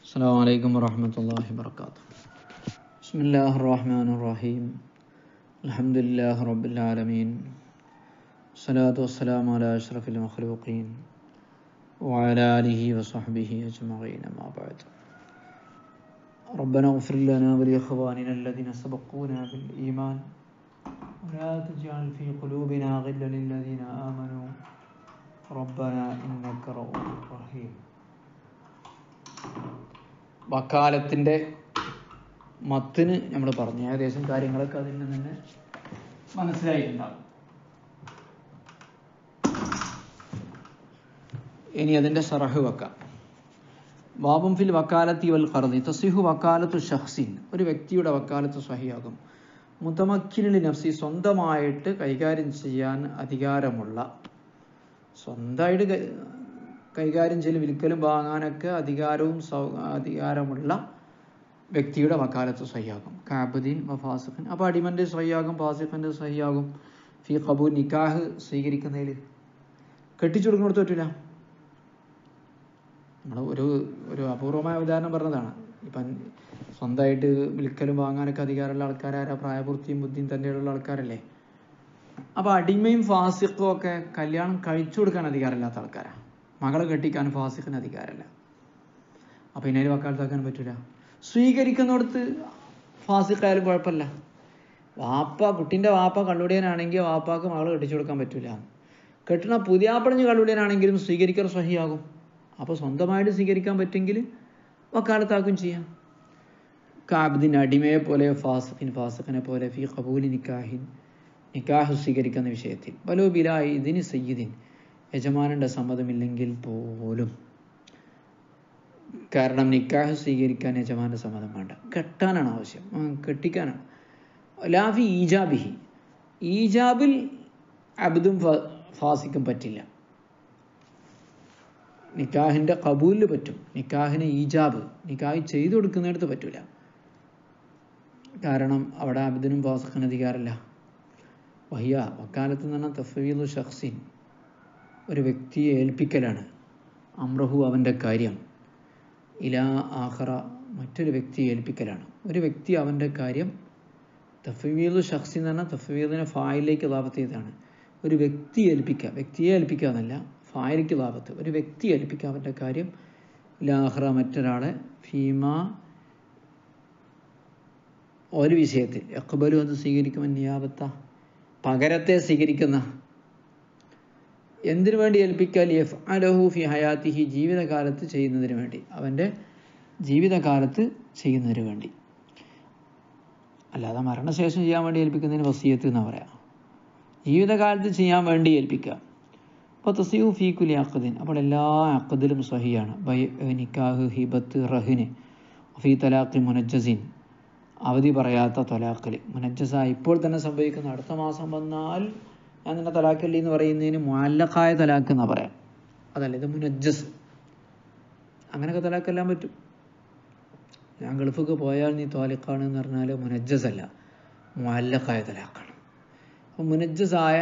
السلام عليكم ورحمة الله وبركاته. بسم الله الرحمن الرحيم. الحمد لله رب العالمين. الصلاة والسلام على أشرف المخلوقين وعلى آله وصحبه أجمعين، ما بعد. ربنا اغفر لنا ولإخواننا الذين سبقونا بالإيمان ولا تجعل في قلوبنا غلا للذين آمنوا ربنا إنك رؤوف رحيم. വക്കാലത്തിൻ്റെ മത്തിന് നമ്മൾ പറഞ്ഞു, ഏകദേശം കാര്യങ്ങളൊക്കെ അതിൽ നിന്ന് തന്നെ മനസ്സിലായിട്ടുണ്ടാകും. ഇനി അതിൻ്റെ സറഹ് വെക്കാം. ബാബും ഫിൽ വക്കാലത്തി വൽ ഖർദി തസിഹു വക്കാലത്തു ഷഖ്സിൻ, ഒരു വ്യക്തിയുടെ വക്കാലത്ത് സ്വഹിയാകും. മുതമക്കിനിൽ നഫ്സി, സ്വന്തമായിട്ട് കൈകാര്യം ചെയ്യാൻ അധികാരമുള്ള, സ്വന്തമായിട്ട് കൈകാര്യം ചെയ്യലും വിൽക്കലും വാങ്ങാനൊക്കെ അധികാരമുള്ള വ്യക്തിയുടെ വക്കാലത്ത് സ്വഹിയാകും. കാബദീൻ വ ഫാസിഖിൻ, അപ്പോൾ അടിമൻ്റെ സ്വഹിയാകും, ഫാസിഖിൻ്റെ സ്വഹിയാകും. ഫി ഖബൂൽ, നിക്കാഹ് സ്വീകരിക്കുന്നതിൽ. കെട്ടിച്ചു കൊടുക്കുന്നിടത്ത് പറ്റില്ല. നമ്മൾ ഒരു അപൂർവമായ ഉദാഹരണം പറഞ്ഞതാണ്. ഇപ്പം സ്വന്തമായിട്ട് വിൽക്കലും വാങ്ങാനൊക്കെ അധികാരമുള്ള ആൾക്കാരാരാ? പ്രായപൂർത്തിയും ബുദ്ധിയും തന്നെയുള്ള ആൾക്കാരല്ലേ. അപ്പോൾ അടിമയും ഫാസിഖും ഒക്കെ കല്യാണം കഴിച്ചു കൊടുക്കാൻ അധികാരമില്ലാത്ത ആൾക്കാരാണ്. മകളെ കെട്ടിക്കാൻ ഫാസിഖിന് അധികാരമല്ല. അപ്പോൾ ഇതിനൊരു വക്കാലത്താക്കാൻ പറ്റില്ല. സ്വീകരിക്കുന്നിടത്ത് ഫാസിഖായാലും കുഴപ്പമില്ല. കുട്ടീൻ്റെ വാപ്പ കള്ളുടിയനാണെങ്കിൽ വാപ്പാക്ക് മകളെ കെട്ടിച്ചു കൊടുക്കാൻ പറ്റില്ല. കെട്ടണ പുതിയാപ്പടഞ്ഞ് കള്ളുടിയനാണെങ്കിലും സ്വീകരിക്കൽ സ്വഹിയാകും. അപ്പോൾ സ്വന്തമായിട്ട് സ്വീകരിക്കാൻ പറ്റുമെങ്കിൽ വക്കാലത്താക്കും ചെയ്യാം. കാബിദിൻ, അടിമയെ പോലെ, ഫാസിഖിനെ പോലെ. ഫി ഖബൂലി നിക്കാഹിൻ, നിക്കാഹ് സ്വീകരിക്കുന്ന വിഷയത്തിൽ. വലോ ബിലാ ഇതിന് സയ്യിദിൻ, യജമാനൻ്റെ സമ്മതമില്ലെങ്കിൽ പോലും. കാരണം നിക്കാഹ് സ്വീകരിക്കാൻ യജമാൻ്റെ സമ്മതം വേണ്ട, കെട്ടാനാണ് ആവശ്യം, കെട്ടിക്കാനാണ്. ലാഫി ഈജാബിഹി, ഈജാബിൽ അബ്ദും ഫാസിക്കും പറ്റില്ല. നിക്കാഹിൻ്റെ ഖബൂലിൽ പറ്റും, നിക്കാഹിന് ഈജാബ്, നിക്കാഹ് ചെയ്തു കൊടുക്കുന്നിടത്ത് പറ്റില്ല. കാരണം അവിടെ അബ്ദിനും ഫാസിഖിനും അധികാരമില്ല. വഹിയ, വക്കാലത്ത് എന്ന് പറഞ്ഞാൽ തഫ്വീദു ഷഖ്സിൻ, ഒരു വ്യക്തിയെ ഏൽപ്പിക്കലാണ്. അമ്രഹു, അവൻ്റെ കാര്യം. ഇലാ ആഖറ, മറ്റൊരു വ്യക്തിയെ ഏൽപ്പിക്കലാണ്. ഒരു വ്യക്തി അവൻ്റെ കാര്യം. തഫ്വീദു ഷഖ്സി എന്ന് പറഞ്ഞാൽ തഫ്വീദിനെ ഫായിലേക്ക് ഇളാഫത്ത് ചെയ്തതാണ്. ഒരു വ്യക്തി ഏൽപ്പിക്കുക, വ്യക്തിയെ ഏൽപ്പിക്കുക എന്നല്ല, ഫായിലേക്ക് ഇളാഫത്ത്. ഒരു വ്യക്തി ഏൽപ്പിക്കുക അവൻ്റെ കാര്യം. ഇലാ ആഖറ, മറ്റൊരാളെ. ഫീമാ, ഒരു വിഷയത്തിൽ. യഖ്ബലു, അത് സ്വീകരിക്കുമെന്ന് നിയാബത്ത, പകരത്തെ സ്വീകരിക്കുന്ന. എന്തിനു വേണ്ടി ഏൽപ്പിക്കൽ? യഫ്അലഹു ഫി ഹയാത്തിഹി, ജീവിതകാലത്ത് ചെയ്യുന്നതിന് വേണ്ടി, അവൻ്റെ ജീവിതകാലത്ത് ചെയ്യുന്നതിന് വേണ്ടി. അല്ലാതെ മരണശേഷം ചെയ്യാൻ വേണ്ടി ഏൽപ്പിക്കുന്നതിന് വസിയത്ത് എന്നാ പറയാം. ജീവിതകാലത്ത് ചെയ്യാൻ വേണ്ടി ഏൽപ്പിക്കുക. അപ്പോൾ തസിഹു ഫീ കുലി അഖദിൻ, അപ്പോൾ എല്ലാ അഖദിലും സ്വഹിയാണ്. നിക്കാഹ്, ഹിബത്ത്, റഹിന്. ഫീ തലാഖി മുനജ്ജസിൻ, അവധി പറയാത്ത തലാഖിൽ. മുനജ്ജസായി ഇപ്പോൾ തന്നെ സംഭവിക്കുന്ന, അടുത്ത മാസം വന്നാൽ ഞാൻ നിന്നെ തലാഖല്ലി എന്ന് പറയുന്നതിന് മുഅല്ലഖായ തലാഖ് എന്നാ പറയാം. അതല്ല, ഇത് മുനജ്ജസ്. അങ്ങനെയൊക്കെ തലാഖെല്ലാം പറ്റും. ഞാൻ ഗൾഫൊക്കെ പോയാൽ നീ ത്വാലിഖാണ് എന്ന് പറഞ്ഞാൽ മുനജ്ജസ് അല്ല, മുഅല്ലഖായ തലാഖാണ്. അപ്പം മുനജ്ജസായ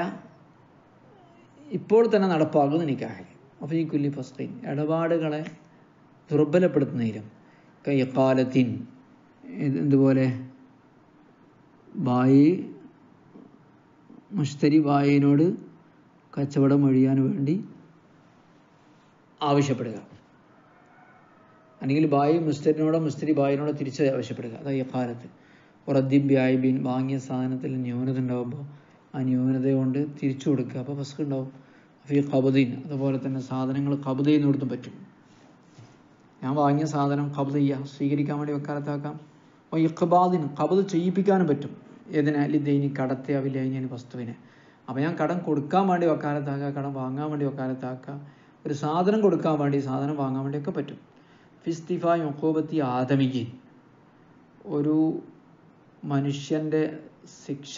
ഇപ്പോൾ തന്നെ നടപ്പാകുന്ന നിക്കാഹിൽ. അപ്പോൾ ഈ കുല്ലി ഫസ്ഖീൻ, ഇടപാടുകളെ ദുർബലപ്പെടുത്തുന്നതിലും. കൈഖാലത്തിൻ, എന്തുപോലെ? ബായി മുഷ്തരി ബായിനോട് കച്ചവടം ഒഴിയാൻ വേണ്ടി ആവശ്യപ്പെടുക, അല്ലെങ്കിൽ ബായി മുസ്തരിനോടോ മുസ്തരി ബായിനോടോ തിരിച്ച് ആവശ്യപ്പെടുക. അതായത് ഇഖാലത്ത്. റദ്ദിൻ ബിഐബിൻ, വാങ്ങിയ സാധനത്തിൽ ന്യൂനത ഉണ്ടാകുമ്പോൾ ആ ന്യൂനത കൊണ്ട് തിരിച്ചു കൊടുക്കുക, അപ്പോൾ ഫസ്ഖ് ഉണ്ടാവും. ഫീ ഖബ്ദീൻ, അതുപോലെ തന്നെ സാധനങ്ങൾ ഖബ്ദ് ചെയ്യുന്നിടത്തും പറ്റും. ഞാൻ വാങ്ങിയ സാധനം ഖബ്ദ് ചെയ്യുക, സ്വീകരിക്കാൻ വേണ്ടി വക്കാലത്താക്കാം. അപ്പോൾ ഇഖ്ബാദിൻ, ഖബ്ദ് ചെയ്യിപ്പിക്കാനും പറ്റും. ഏതിനാലിദ്ദൈനി, കടത്തെ അവിലൈനി, വസ്തുവിനെ. അപ്പോൾ ഞാൻ കടം കൊടുക്കാൻ വേണ്ടി വക്കാലത്താക്കുക, കടം വാങ്ങാൻ വേണ്ടി വക്കാലത്താക്കുക, ഒരു സാധനം കൊടുക്കാൻ വേണ്ടി, സാധനം വാങ്ങാൻ വേണ്ടിയൊക്കെ പറ്റും. ഫിസ്തിഫായ് ഉഖൂബത്തി ആദമിക്ക്, ഒരു മനുഷ്യൻ്റെ ശിക്ഷ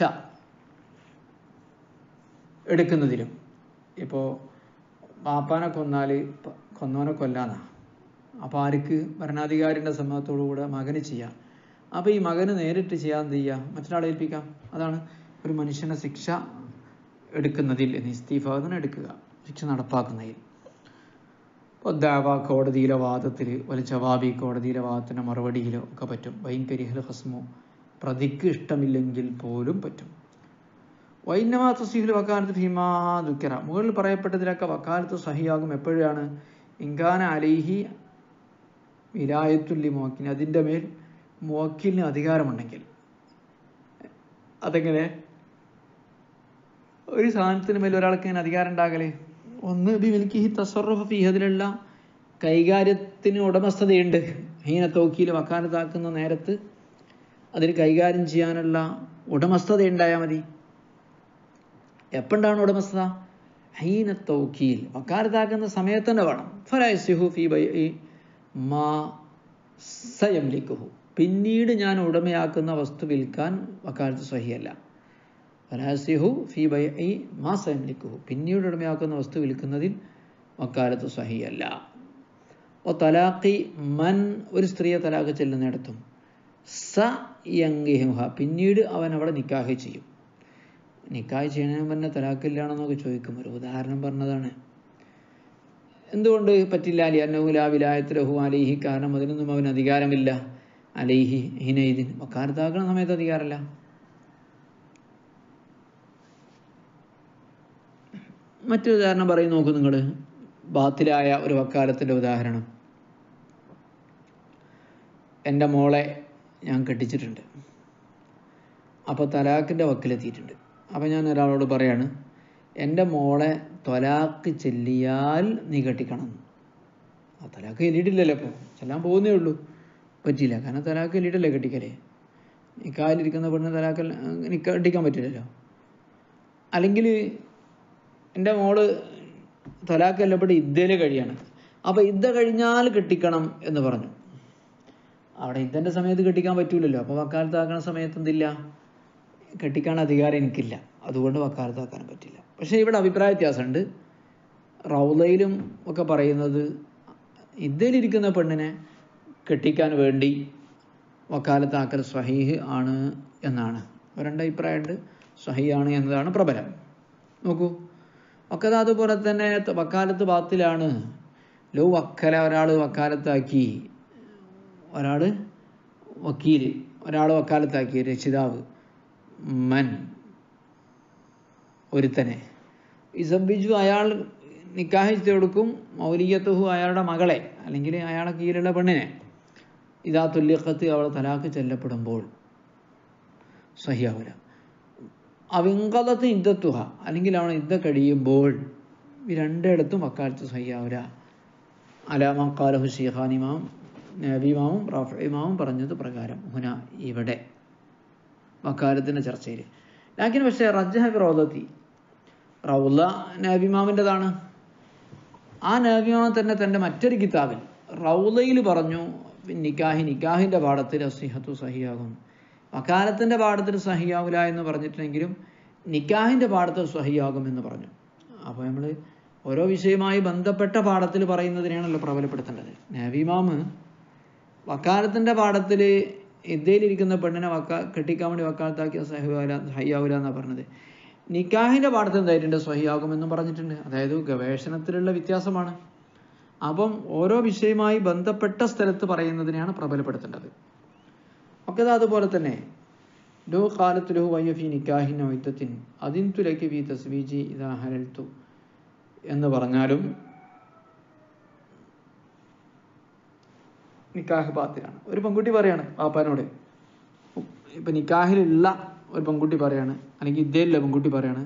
എടുക്കുന്നതിലും. ഇപ്പോൾ വാപ്പാനെ കൊന്നാൽ കൊന്നവനെ കൊല്ലാന്നാ. അപ്പോൾ ആർക്ക്? ഭരണാധികാരിൻ്റെ സമ്മതത്തോടുകൂടെ മകന് ചെയ്യാം. അപ്പോൾ ഈ മകന് നേരിട്ട് ചെയ്യാൻ എന്ത് ചെയ്യുക? മറ്റൊരാളെ ഏൽപ്പിക്കാം. അതാണ് ഒരു മനുഷ്യനെ ശിക്ഷ എടുക്കുന്നതിൽ, ഇസ്തിഫാദിനെ എടുക്കുക, ശിക്ഷ നടപ്പാക്കുന്നതിൽ. ഇപ്പോൾ ദഅവ കോടതിയിലെ വാദത്തിൽ ഒരു ജവാബി കോടതിയിലെ വാദത്തിൻ്റെ മറുപടിയിലോ ഒക്കെ പറ്റും. വൈൻകരിഹൽ ഹസ്മു പ്രതിക്ക് ഇഷ്ടമില്ലെങ്കിൽ പോലും പറ്റും. വൈന്നമാ തസ്ഹീഹുൽ വക്കാലത്ത് ഫീമാ ദുക്കിറ മുകളിൽ പറയപ്പെട്ടതിലൊക്കെ വക്കാലത്ത് സഹിയാകും എപ്പോഴാണ് ഇൻകാന അലൈഹി വിലായത്തുല്ലി മുവക്കിൽ അതിൻ്റെ മേൽ മുവക്കിലിന് അധികാരമുണ്ടെങ്കിൽ. അതെങ്ങനെ ഒരു സാധനത്തിന് മേൽ ഒരാൾക്ക് ഇങ്ങനെ അധികാരം ഉണ്ടാകലേ? ഒന്ന് ബിമിൽക്കിഹി തസറുഫ് ഫീഹി അതിലുള്ള കൈകാര്യത്തിന് ഉടമസ്ഥതയുണ്ട്. ഹീന തൗക്കീൽ വക്കാലത്താക്കുന്ന നേരത്ത് അതിന് കൈകാര്യം ചെയ്യാനുള്ള ഉടമസ്ഥത ഉണ്ടായാൽ മതി. എപ്പോഴാണ് ഉടമസ്ഥത? ഹീന തൗക്കീൽ വക്കാലത്താക്കുന്ന സമയത്ത് തന്നെ വേണം. ഫലയസിഹു ഫീ ബൈഇ മാ സയംലിക്കുഹു പിന്നീട് ഞാൻ ഉടമയാക്കുന്ന വസ്തു വിൽക്കാൻ വക്കാലത്ത് സഹിയല്ല. ഫലയസിഹു ഫീ ബൈഇ മാ സയംലിക്കുഹു പിന്നീട് ഉടമയാക്കുന്ന വസ്തു വിൽക്കുന്നതിൽ വക്കാലത്ത് സഹിയല്ല. ഓ തലാഖി മൻ ഒരു സ്ത്രീയെ തലാഖ് ചെല്ലുന്നിടത്തും സ യങ്കിഹുഹ പിന്നീട് അവൻ അവിടെ നിക്കാഹ് ചെയ്യും. നിക്കാഹ് ചെയ്യണതിന് മുന്നേ തലാഖില്ലാണെന്നൊക്കെ ചോദിക്കും. ഒരു ഉദാഹരണം പറഞ്ഞതാണ്. എന്തുകൊണ്ട് പറ്റില്ല? ലിഅന്നഹു ലാ വിലായത ലഹു അലൈഹി കാരണം അതിനൊന്നും അവന് അധികാരമില്ല. അലൈഹി ഹിനൈദിൻ വക്കാലത്താക്കുന്ന സമയത്ത് അധികാരമില്ല. മറ്റൊരു ഉദാഹരണം പറയും നോക്കൂ നിങ്ങൾ. ബാത്തിലായ ഒരു വക്കാലത്തിൻ്റെ ഉദാഹരണം. എൻ്റെ മോളെ ഞാൻ കെട്ടിച്ചിട്ടുണ്ട്. അപ്പോൾ തലാഖിൻ്റെ വക്കിലെത്തിയിട്ടുണ്ട്. അപ്പോൾ ഞാൻ ഒരാളോട് പറയാണ് എൻ്റെ മോളെ ത്വലാഖ് ചെല്ലിയാൽ നീ കെട്ടിക്കണം. ആ തലാഖ് എല്ലിയിട്ടില്ലല്ലോ, അപ്പോൾ ചെല്ലാൻ പോകുന്നേ ഉള്ളൂ. പറ്റിയില്ല, കാരണം തലാഖ് എല്ലിയിട്ടല്ലേ കെട്ടിക്കലേ. നിക്കാഹിലിരിക്കുന്ന പെണ്ണ് തലാഖ് കെട്ടിക്കാൻ പറ്റില്ലല്ലോ. അല്ലെങ്കിൽ എൻ്റെ മോള് തലാഖ് എല്ലപ്പെട്ട് ഇദ്ദയിൽ കഴിയാണ്. അപ്പോൾ ഇദ്ദ കഴിഞ്ഞാൽ കെട്ടിക്കണം എന്ന് പറഞ്ഞു. അവിടെ ഇദ്ദൻ്റെ സമയത്ത് കെട്ടിക്കാൻ പറ്റൂലല്ലോ. അപ്പോൾ വക്കാലത്താക്കുന്ന സമയത്ത് എന്തില്ല, കെട്ടിക്കാൻ അധികാരം എനിക്കില്ല, അതുകൊണ്ട് വക്കാലത്താക്കാൻ പറ്റില്ല. പക്ഷേ ഇവിടെ അഭിപ്രായ വ്യത്യാസമുണ്ട്. റൗളയിലും ഒക്കെ പറയുന്നത് ഇദ്ദയിലിരിക്കുന്ന പെണ്ണിനെ കെട്ടിക്കാൻ വേണ്ടി വക്കാലത്താക്കൽ സ്വഹീഹ് ആണ് എന്നാണ്. രണ്ട് അഭിപ്രായമുണ്ട്. സ്വഹീഹാണ് എന്നതാണ് പ്രബലം. നോക്കൂ, വക്കത അതുപോലെ തന്നെ വക്കാലത്ത് ബാത്തിലാണ്. ലോ വക്കല ഒരാൾ വക്കാലത്താക്കി, ഒരാൾ വക്കീൽ, ഒരാൾ വക്കാലത്താക്കി രക്ഷിതാവ് മൻ ഒരുത്തനെ ഇസബിജു അയാൾ നിക്കാഹ് ചെയ്ത് കൊടുക്കും. മൗലിയത്തുഹു അയാളുടെ മകളെ അല്ലെങ്കിൽ അയാളെ കീഴിലുള്ള പെണ്ണിനെ. ഇതാ തുല്യഖത്ത് അവളെ തലാഖ് ചെല്ലപ്പെടുമ്പോൾ സഹിയാവില്ല. അവിങ്കലത്ത് ഇദ്ദത്തുഹ അല്ലെങ്കിൽ അവൾ ഇദ്ദ കഴിയുമ്പോൾ ഈ രണ്ടിടത്തും വക്കാലത്ത് സഹിയാവില്ല. അലാമ ഖാലഹു ശൈഖാൻ ഇമാം നബി ഇമാമും റാഫി ഇമാമും പറഞ്ഞത് പ്രകാരം ഹുന ഇവിടെ വക്കാലത്തിൻ്റെ ചർച്ചയിൽ. ലാക്കിൻ പക്ഷേ റജ്ജഹ ഫി റൗളത്തി റൗള നബി ഇമാമിൻ്റെതാണ്. ആ നബി ഇമാം തന്നെ തൻ്റെ മറ്റൊരു കിതാബിൽ റൗളയിൽ പറഞ്ഞു നിക്കാഹിൻ്റെ പാഠത്തിൽ അസിഹത്തു സഹിയാകും. വക്കാലത്തിൻ്റെ പാഠത്തിൽ സഹിയാവില്ല എന്ന് പറഞ്ഞിട്ടുണ്ടെങ്കിലും നിക്കാഹിൻ്റെ പാഠത്തിൽ സഹിയാകും എന്ന് പറഞ്ഞു. അപ്പോൾ നമ്മൾ ഓരോ വിഷയവുമായി ബന്ധപ്പെട്ട പാഠത്തിൽ പറയുന്നതിനാണല്ലോ പ്രബലപ്പെടുത്തേണ്ടത്. നബി ഇമാം വക്കാലത്തിൻ്റെ പാഠത്തിൽ ഇദ്ദയിലിരിക്കുന്ന പെണ്ണിനെ കെട്ടിക്കാൻ വേണ്ടി വക്കാലത്താക്കിയ സഹിയാവില്ല എന്നാണ് പറഞ്ഞത്. നിക്കാഹിൻ്റെ പാഠത്തിൽ എന്തായിട്ടുണ്ട്, സഹിയാകുമെന്നും പറഞ്ഞിട്ടുണ്ട്. അതായത് ഗവേഷണത്തിലുള്ള വ്യത്യാസമാണ്. അപ്പം ഓരോ വിഷയവുമായി ബന്ധപ്പെട്ട സ്ഥലത്ത് പറയുന്നതിനെയാണ് പ്രബലപ്പെടുത്തേണ്ടത്. ഒക്കെ അതുപോലെ തന്നെ ലോ ഖാലത്തുലഹു വയ്യഫി നിക്കാഹിൻ ഒയ്ത്തത്തിൻ അതിൻതുലക്ക് ഫി തസ്വീജി ഇദാ ഹലൽത്തു എന്ന് പറഞ്ഞാലും നിക്കാഹ് ബാത്തിലാണ്. ഒരു പെൺകുട്ടി പറയാണ് പാപ്പാനോട്, ഇപ്പം നിക്കാഹിലുള്ള ഒരു പെൺകുട്ടി പറയാണ്, അല്ലെങ്കിൽ ഇദ്ദയിലുള്ള പെൺകുട്ടി പറയാണ്,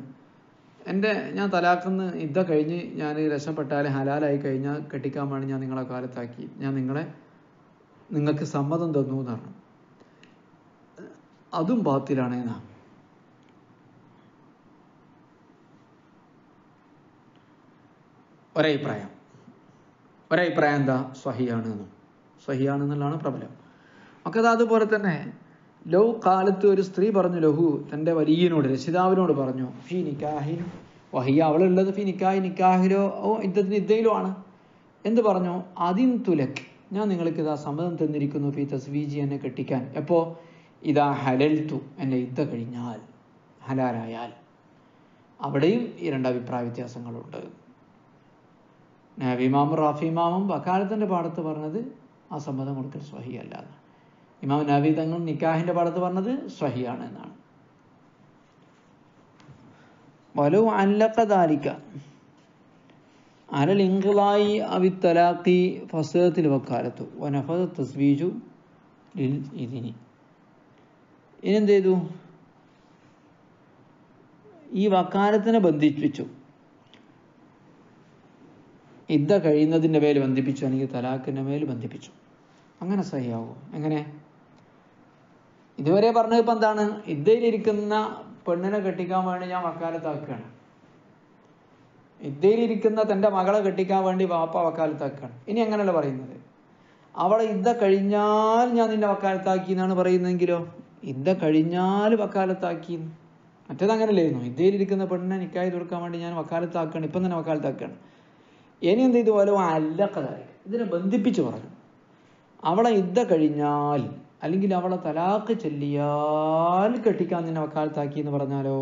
ഞാൻ തലാഖിന്ന് ഇദ്ദ കഴിഞ്ഞ് ഞാൻ രക്ഷപ്പെട്ടാൽ ഹലാലായി കഴിഞ്ഞാൽ കെട്ടിക്കാൻ വേണ്ടി ഞാൻ നിങ്ങളെ കാലത്താക്കി, ഞാൻ നിങ്ങൾക്ക് സമ്മതം തന്നു എന്ന് പറഞ്ഞു. അതും ബാത്തിലാണ് എന്നാ. ഒരഭിപ്രായം എന്താ, സ്വഹിയാണെന്നുള്ളതാണ് പ്രബലം. ഒക്കെ അതുപോലെ തന്നെ ലോ കാലത്ത് ഒരു സ്ത്രീ പറഞ്ഞു ലഹു തൻ്റെ വലിയനോട് രക്ഷിതാവിനോട് പറഞ്ഞു ഫി നിക്കാഹിൻ വഹിയ അവളുള്ളത് ഫി നിക്കാഹിലോ ഇദ്ദയിലോ ആണ്. എന്ത് പറഞ്ഞു? അതിൻ തുലക് ഞാൻ നിങ്ങൾക്ക് ഇതാ സമ്മതം തന്നിരിക്കുന്നു ഫി തസ്വീജി എന്നെ കെട്ടിക്കാൻ. എപ്പോ? ഇതാ ഹലൽത്തു എൻ്റെ ഇദ്ദ കഴിഞ്ഞാൽ, ഹലാലായാൽ. അവിടെയും ഈ രണ്ട് അഭിപ്രായ വ്യത്യാസങ്ങളുണ്ട്. നബി ഇമാമും റാഫി ഇമാമും വക്കാലത്തിൻ്റെ പാടത്ത് പറഞ്ഞത് ആ സമ്മതം കൊടുക്കൽ സ്വഹിയല്ല. ഇമാം നബി തങ്ങൾ നിക്കാഹിൻ്റെ പാടത്ത് പറഞ്ഞത് സ്വഹിയാണ് എന്നാണ്. വലു അല്ലഖ ദാലിക അലൽ ഇൻഖിളായി അവി തലാഖി ഫസദത്തിൽ വക്കാലത്തു വനഫദ തസ്വീജു ലിൽ ഇദിനി. ഇനി എന്ത് ചെയ്തു? ഈ വക്കാലത്തിനെ ബന്ധിപ്പിച്ചു, ഇദ്ദ കഴിയുന്നതിൻ്റെ മേൽ ബന്ധിപ്പിച്ചു, അല്ലെങ്കിൽ തലാഖിൻ്റെ മേൽ ബന്ധിപ്പിച്ചു. അങ്ങനെ സഹിയാവും. എങ്ങനെ? ഇതുവരെ പറഞ്ഞത് ഇപ്പം എന്താണ്? ഇദ്ദയിലിരിക്കുന്ന പെണ്ണിനെ കെട്ടിക്കാൻ വേണ്ടി ഞാൻ വക്കാലത്താക്കുകയാണ്. ഇദ്ദയിലിരിക്കുന്ന തൻ്റെ മകളെ കെട്ടിക്കാൻ വേണ്ടി വാപ്പ വക്കാലത്താക്കുകയാണ്. ഇനി അങ്ങനെയല്ല പറയുന്നത്. അവളെ ഇദ്ദ കഴിഞ്ഞാൽ ഞാൻ നിന്നെ വക്കാലത്താക്കി എന്നാണ് പറയുന്നതെങ്കിലോ, ഇദ്ദ കഴിഞ്ഞാൽ വക്കാലത്താക്കി. മറ്റേത് അങ്ങനെയല്ലായിരുന്നു. ഇദ്ദയിലിരിക്കുന്ന പെണ്ണിനെ നിക്കാഹ് കൊടുക്കാൻ വേണ്ടി ഞാൻ വക്കാലത്താക്കുകയാണ്, ഇപ്പം തന്നെ വക്കാലത്താക്കുകയാണ്. ഇനി എന്ത് ചെയ്തു? പോലും അല്ലഖദാലിക, ഇതിനെ ബന്ധിപ്പിച്ച് പറഞ്ഞു. അവളെ ഇദ്ദ കഴിഞ്ഞാൽ അല്ലെങ്കിൽ അവളെ തലാഖ് ചൊല്ലിയാൽ കെട്ടിക്കാൻ നിന്നെ വക്കാലത്താക്കി എന്ന് പറഞ്ഞാലോ,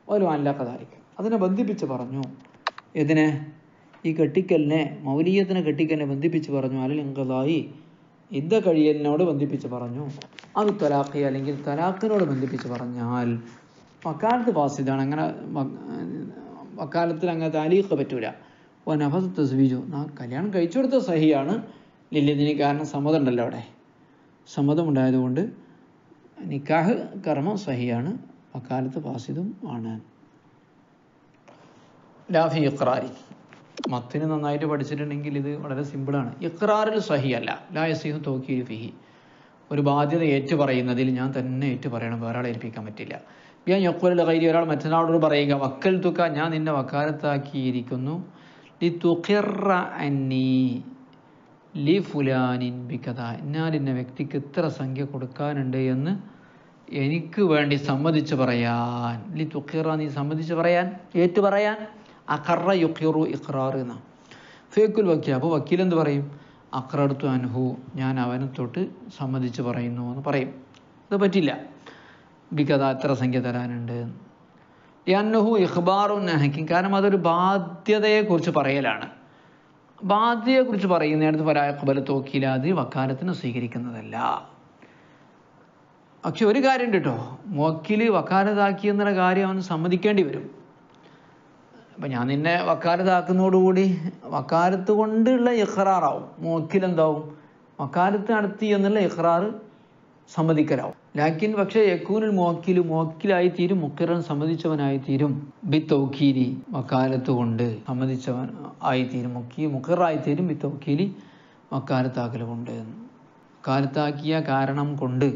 പോലും അല്ലഖദാലിക, അതിനെ ബന്ധിപ്പിച്ച് പറഞ്ഞു. ഇതിനെ, ഈ കെട്ടിക്കലിനെ, മൗലിയത്തിനെ കെട്ടിക്കലിനെ ബന്ധിപ്പിച്ച് പറഞ്ഞു. അലൽ ഇൻഖിളായി, ഇദ്ദ കഴിയലിനോട് ബന്ധിപ്പിച്ച് പറഞ്ഞു. അത് തലാഖി അല്ലെങ്കിൽ തലാഖിനോട് ബന്ധിപ്പിച്ച് പറഞ്ഞാൽ വക്കാലത്ത് ഫാസിദാണ്. അങ്ങനെ വക്കാലത്തിൽ അങ്ങനെ താലീഖ് പറ്റൂല. നഫസ് തസ്വീജു, കല്യാണം കഴിച്ചു കൊടുത്ത സഹിയാണ് ലില്ലിദിന്, കാരണം സമ്മതം ഉണ്ടല്ലോ അവിടെ. സമ്മതം ഉണ്ടായതുകൊണ്ട് നിക്കാഹ് കർമ്മം സഹിയാണ്, വക്കാലത്ത് ഫാസിദും ആണ്. ലാഫി ഇഖ്റാരി, മത്തിന് നന്നായിട്ട് പഠിച്ചിട്ടുണ്ടെങ്കിൽ ഇത് വളരെ സിമ്പിളാണ്. ഇഖ്റാറിൽ സഹിയല്ല. ലാ യസിഹു തൗക്കീൽ ഫിഹി, ഒരു ബാധ്യത ഏറ്റു പറയുന്നതിൽ ഞാൻ തന്നെ ഏറ്റു പറയണം, വേറെ ആളെ ഏൽപ്പിക്കാൻ പറ്റില്ല. ഞാൻ യഖൂലു ഗൈരി, ഒരാൾ മറ്റൊരാളോട് പറയുക, വക്കൽ തുക, ഞാൻ നിന്നെ വക്കാലത്താക്കിയിരിക്കുന്നു, ലി തുഖിറ അന്നി ലി ഫുലാനിൻ ബികദ, എന്നാൽ ഇന്ന വ്യക്തിക്ക് ഇത്ര സംഖ്യ കൊടുക്കാനുണ്ട് എന്ന് എനിക്ക് വേണ്ടി സമ്മതിച്ച് പറയാൻ. ലി തുഖിറ, നീ സമ്മതിച്ച് പറയാൻ, ഏറ്റു പറയാൻ. അഖറ യുഖിറു ഇഖ്റാർ എന്നാ. ഫേക്കുൽ വക്കീൽ, അപ്പോൾ വക്കീൽ എന്ത് പറയും? അഖ്റർതു അൻഹു, ഞാൻ അവനെ തൊട്ട് സമ്മതിച്ച് പറയുന്നു എന്ന് പറയും. അത് പറ്റില്ല. ബികദ, എത്ര സംഖ്യ തരാനുണ്ട്. യന്നഹു ഇഖ്ബാറു നഹക്കി, കാരണം അതൊരു ബാധ്യതയെക്കുറിച്ച് പറയലാണ്. ബാധ്യതയെക്കുറിച്ച് പറയുന്നിടത്ത് ഫലാ യഖ്ബലു തൗക്കീല, അത് വക്കാലത്തിന് സ്വീകരിക്കുന്നതല്ല. പക്ഷെ ഒരു കാര്യം ഉണ്ട് കേട്ടോ, വക്കീല് വക്കാലത്താക്കി എന്നുള്ള കാര്യം അവന് സമ്മതിക്കേണ്ടി വരും. അപ്പം ഞാൻ നിന്നെ വക്കാലത്താക്കുന്നതോടുകൂടി വക്കാലത്ത് കൊണ്ടുള്ള ഇഖ്റാറാവും. മുവക്കിലെന്താവും? വക്കാലത്ത് നടത്തി എന്നുള്ള ഇഖ്റാർ സമ്മതിക്കലാവും. ലാക്കിൻ പക്ഷേ യക്കൂനുൽ മുവക്കിൽ, മുവക്കിലായി തീരും, മുഖിറൻ സമ്മതിച്ചവനായി തീരും. ബി തൗക്കീലി, വക്കാലത്ത് കൊണ്ട് സമ്മതിച്ചവൻ ആയിത്തീരും. മുഖിറായി തീരും ബി തൗക്കീലി, വക്കാലത്താക്കൽ കൊണ്ട്. വക്കാലത്താക്കിയ കാരണം കൊണ്ട്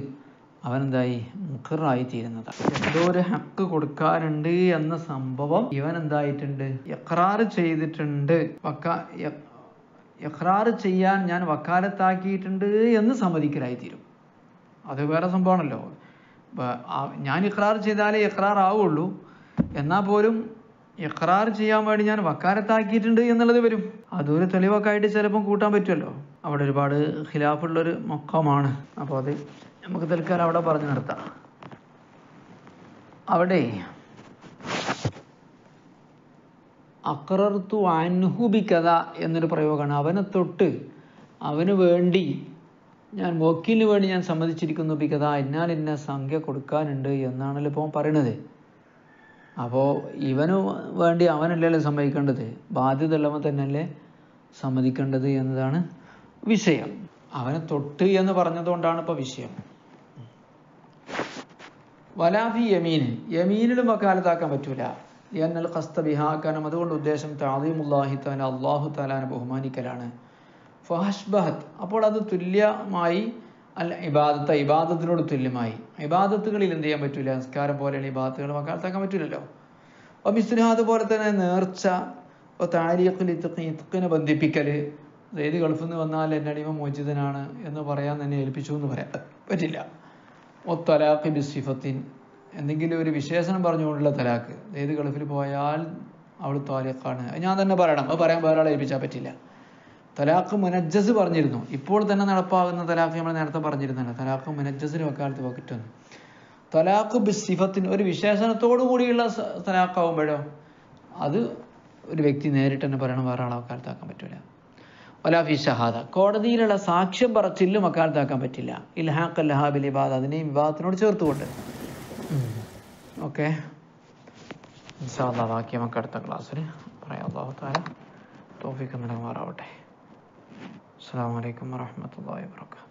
അവനെന്തായി? മുഖിറായി തീരുന്നതാണ്. എന്തോ ഒരു ഹക്ക് കൊടുക്കാറുണ്ട് എന്ന സംഭവം ഇവൻ എന്തായിട്ടുണ്ട്? ഇഖ്റാർ ചെയ്തിട്ടുണ്ട്. ഇഖ്റാർ ചെയ്യാൻ ഞാൻ വക്കാലത്താക്കിയിട്ടുണ്ട് എന്ന് സമ്മതിക്കലായി തീരും. അത് വേറെ സംഭവമാണല്ലോ. ഞാൻ ഇഖ്റാർ ചെയ്താലേ ഇഖ്റാർ ആവുള്ളൂ, എന്നാൽ പോലും ഇഖ്റാർ ചെയ്യാൻ വേണ്ടി ഞാൻ വക്കാലത്താക്കിയിട്ടുണ്ട് എന്നുള്ളത് വരും. അതൊരു തെളിവൊക്കെ ആയിട്ട് ചിലപ്പം കൂട്ടാൻ പറ്റുമല്ലോ. അവിടെ ഒരുപാട് ഖിലാഫുള്ളൊരു മഖാമാണ്. അപ്പോൾ അത് നമുക്ക് തൽക്കാലം അവിടെ പറഞ്ഞു നിർത്താം. അവിടെ അഖ്റർതു അൻഹു ബികദ എന്നൊരു പ്രയോഗമാണ്. അവനെ തൊട്ട്, അവന് വേണ്ടി, ഞാൻ വക്കീലിന് വേണ്ടി ഞാൻ സമ്മതിച്ചിരിക്കുന്നു ബികദ, എന്നാൽ ഇന്ന സംഖ്യ കൊടുക്കാനുണ്ട് എന്നാണല്ലോ ഇപ്പോൾ പറയണത്. അപ്പോൾ ഇവന് വേണ്ടി അവനല്ലല്ലോ സമ്മതിക്കേണ്ടത്, ബാധ്യത ഉള്ളവൻ തന്നെയല്ലേ സമ്മതിക്കേണ്ടത് എന്നതാണ് വിഷയം. അവനെ തൊട്ട് എന്ന് പറഞ്ഞതുകൊണ്ടാണ് ഇപ്പോൾ വിഷയം. വലാഫി യമീൻ, യമീനിലും വക്കാലത്താക്കാൻ പറ്റൂല. ലിയന്നൽ ഖസ്ത ബിഹാ, കാരണം അതുകൊണ്ട് ഉദ്ദേശം തഅദീമുല്ലാഹി തആല, അല്ലാഹു തആലാനെ ബഹുമാനിക്കലാണ്. ഫഹഷ്ബഹത്, അപ്പോൾ അത് തുല്യമായി അൽ ഇബാദത്ത്, ഇബാദത്തിനോട് തുല്യമായി. ഇബാദത്തുകളിൽ എന്ത് ചെയ്യാൻ പറ്റൂല? നിസ്കാരം പോലെയുള്ള ഇബാദത്തുകൾ വക്കാലത്താക്കാൻ പറ്റൂലല്ലോ. അപ്പോൾ മിസ്ലിഹ, അതുപോലെ തന്നെ നേർച്ച, താരീഖുൽ ഇത്ഖിനെ ബന്ധിപ്പിക്കൽ, ഏത് ഗൾഫിൽ നിന്ന് വന്നാൽ എൻ്റെ അടിമ മോചിതനാണ് എന്ന് പറയാൻ തന്നെ ഏൽപ്പിച്ചു എന്ന് പറയാൻ പറ്റില്ല. തലാഖ് ബിസിഫത്തിൻ, എന്തെങ്കിലും ഒരു വിശേഷണം പറഞ്ഞുകൊണ്ടുള്ള തലാഖ്, ഏത് ഗൾഫിൽ പോയാൽ അവൾ താലിഖാണ്, ഞാൻ തന്നെ പറയണം, അത് പറയാൻ വേറെ ആളെ ഏൽപ്പിച്ചാൽ പറ്റില്ല. തലാഖ് മുനജ്ജസ് പറഞ്ഞിരുന്നു, ഇപ്പോൾ തന്നെ നടപ്പാകുന്ന തലാഖ് നമ്മൾ നേരത്തെ പറഞ്ഞിരുന്നല്ലോ. തലാഖ് മുനജ്ജസിന് വക്കാലത്ത് പറ്റുന്നു. തലാഖ് ബിസിഫത്തിന്, ഒരു വിശേഷണത്തോടു കൂടിയുള്ള തലാഖാവുമ്പോഴോ അത് ഒരു വ്യക്തി നേരിട്ട് തന്നെ പറയണം, വേറെ ആളെ വക്കാലത്താക്കാൻ പറ്റില്ല. വലാഫി ഷഹാദ, കോടതിയിലുള്ള സാക്ഷ്യം പറച്ചിലും വക്കാലത്താക്കാൻ പറ്റില്ല. ഇൽഹാഖ് ലഹാ ബിൽ ഇബാദ, അതിനെയും വിവാദത്തിനോട് ചേർത്തുകൊണ്ട്. ഓക്കെ, ഇൻഷാ അല്ലാഹ് ബാക്കി നമുക്ക് അടുത്ത ക്ലാസ്സിൽ പറയാം. അല്ലാഹു തആല തൗഫീഖ് നൽകുമാറാവട്ടെ. അസ്സലാമു അലൈക്കും വറഹ്മത്തുള്ളാഹി വബറകാതുഹു.